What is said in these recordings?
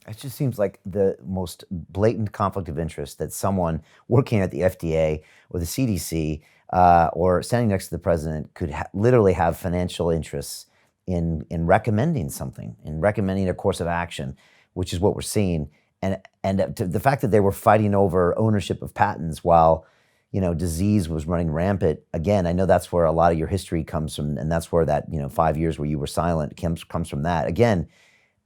It just seems like the most blatant conflict of interest that someone working at the FDA or the CDC or standing next to the president could literally have financial interests in recommending something, in recommending a course of action, which is what we're seeing. And the fact that they were fighting over ownership of patents while disease was running rampant. Again, I know that's where a lot of your history comes from, and that's where that 5 years where you were silent comes from. That again,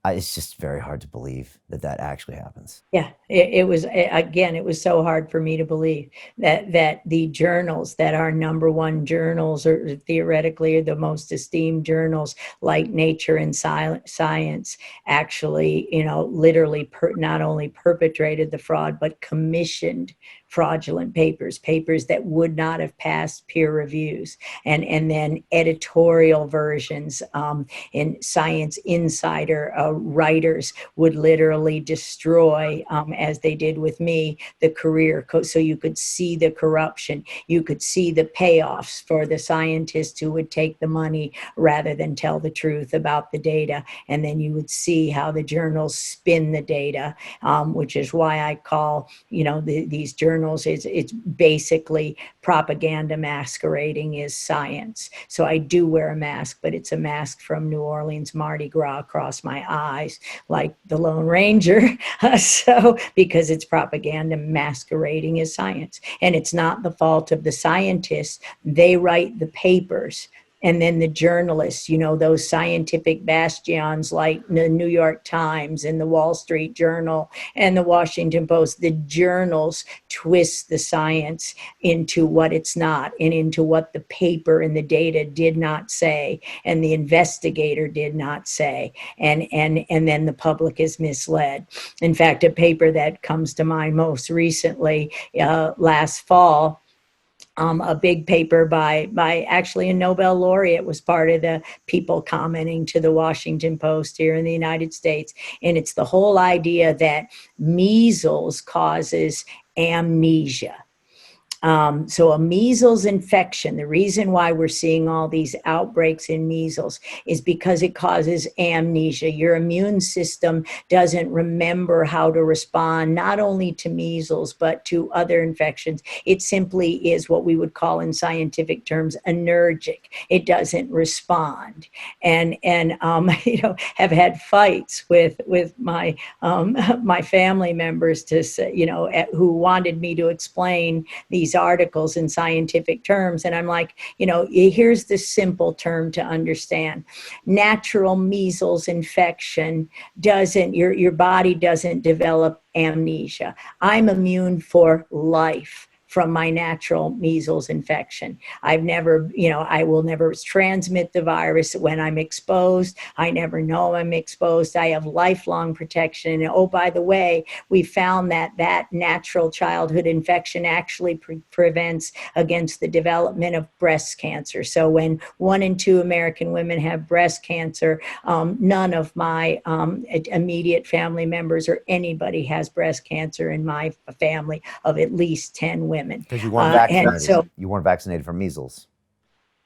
it's just very hard to believe that that actually happens. Yeah, it was again. It was so hard for me to believe that the journals that are number one journals, or theoretically are the most esteemed journals, like Nature and Science, actually, literally not only perpetrated the fraud, but commissioned fraudulent papers that would not have passed peer reviews, and then editorial versions in Science Insider writers would literally destroy, as they did with me, the career. So you could see the corruption. You could see the payoffs for the scientists who would take the money rather than tell the truth about the data. And then you would see how the journals spin the data, which is why I call, these journals, it's basically propaganda masquerading as science. So I do wear a mask, but it's a mask from New Orleans Mardi Gras across my eyes, like the Lone Ranger. So, because it's propaganda masquerading as science. And it's not the fault of the scientists. They write the papers. And then the journalists, those scientific bastions like the New York Times and the Wall Street Journal and the Washington Post, the journals twist the science into what it's not, and into what the paper and the data did not say, and the investigator did not say. And then the public is misled. In fact, a paper that comes to mind most recently, last fall, a big paper by actually a Nobel laureate was part of the people commenting to the Washington Post here in the United States. And it's the whole idea that measles causes amnesia. So a measles infection, the reason why we're seeing all these outbreaks in measles is because it causes amnesia. Your immune system doesn't remember how to respond, not only to measles, but to other infections. It simply is what we would call in scientific terms anergic. It doesn't respond. And have had fights with my my family members to say, who wanted me to explain these articles in scientific terms. And I'm like, here's the simple term to understand. Natural measles infection your body doesn't develop amnesia. I'm immune for life from my natural measles infection. I will never transmit the virus when I'm exposed. I never know I'm exposed. I have lifelong protection. And oh, by the way, we found that natural childhood infection actually prevents against the development of breast cancer. So when 1 in 2 American women have breast cancer, none of my immediate family members or anybody has breast cancer in my family of at least 10 women. Because you weren't And vaccinated. so, You weren't vaccinated for measles.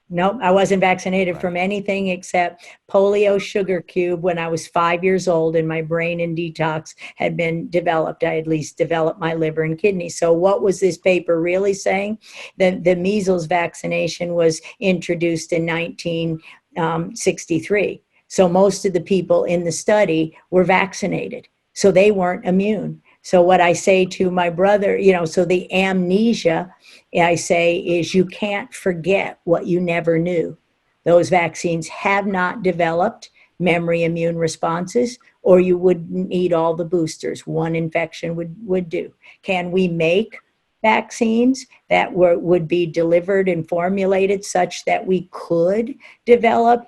no, I wasn't vaccinated Right. from anything except polio sugar cube when I was 5 years old, and my brain and detox had been developed. I at least developed my liver and kidneys. So what was this paper really saying? The measles vaccination was introduced in 1963. So most of the people in the study were vaccinated. So they weren't immune. So what I say to my brother, so the amnesia, I say, is you can't forget what you never knew. Those vaccines have not developed memory immune responses, or you wouldn't need all the boosters. One infection would do. Can we make vaccines that would be delivered and formulated such that we could develop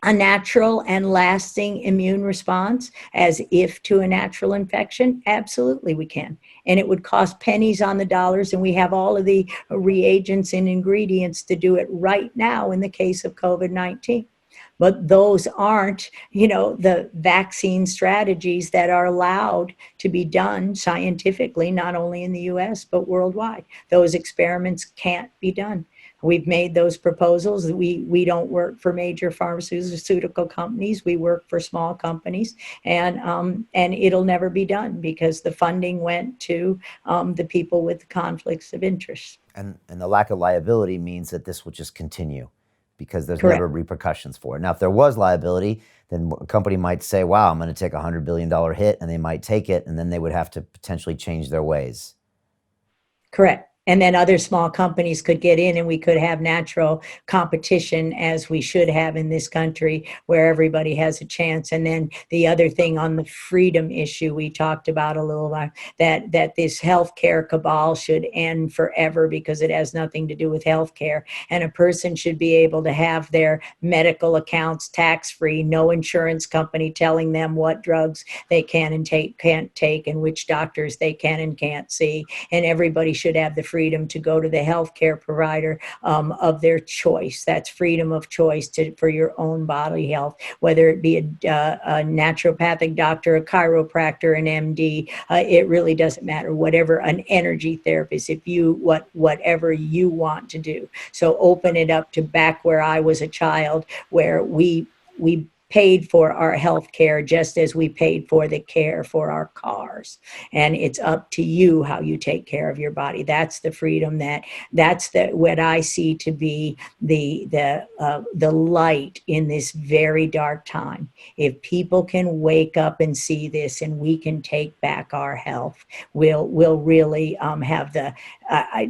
a natural and lasting immune response as if to a natural infection? Absolutely, we can. And it would cost pennies on the dollars, and we have all of the reagents and ingredients to do it right now in the case of COVID-19. But those aren't, the vaccine strategies that are allowed to be done scientifically, not only in the US, but worldwide. Those experiments can't be done. We've made those proposals. We don't work for major pharmaceutical companies. We work for small companies, and it'll never be done because the funding went to the people with conflicts of interest. And the lack of liability means that this will just continue because there's Correct. never repercussions for it. Now, if there was liability, then a company might say, wow, I'm going to take a $100 billion hit, and they might take it, and then they would have to potentially change their ways. Correct. And then other small companies could get in and we could have natural competition as we should have in this country where everybody has a chance. And then the other thing on the freedom issue we talked about a little while, that this healthcare cabal should end forever because it has nothing to do with healthcare. And a person should be able to have their medical accounts tax-free, no insurance company telling them what drugs they can and can't take and which doctors they can and can't see. And everybody should have the freedom to go to the healthcare provider of their choice. That's freedom of choice for your own bodily health, whether it be a naturopathic doctor, a chiropractor, an MD. It really doesn't matter. Whatever, an energy therapist, whatever you want to do. So open it up to back where I was a child, where we paid for our health care just as we paid for the care for our cars. And it's up to you how you take care of your body. That's the freedom that's what I see to be the light in this very dark time. If people can wake up and see this and we can take back our health, we'll really have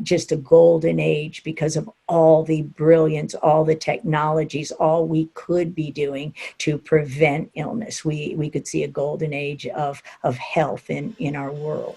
just a golden age because of all the brilliance, all the technologies, all we could be doing to prevent illness. We could see a golden age of health in our world.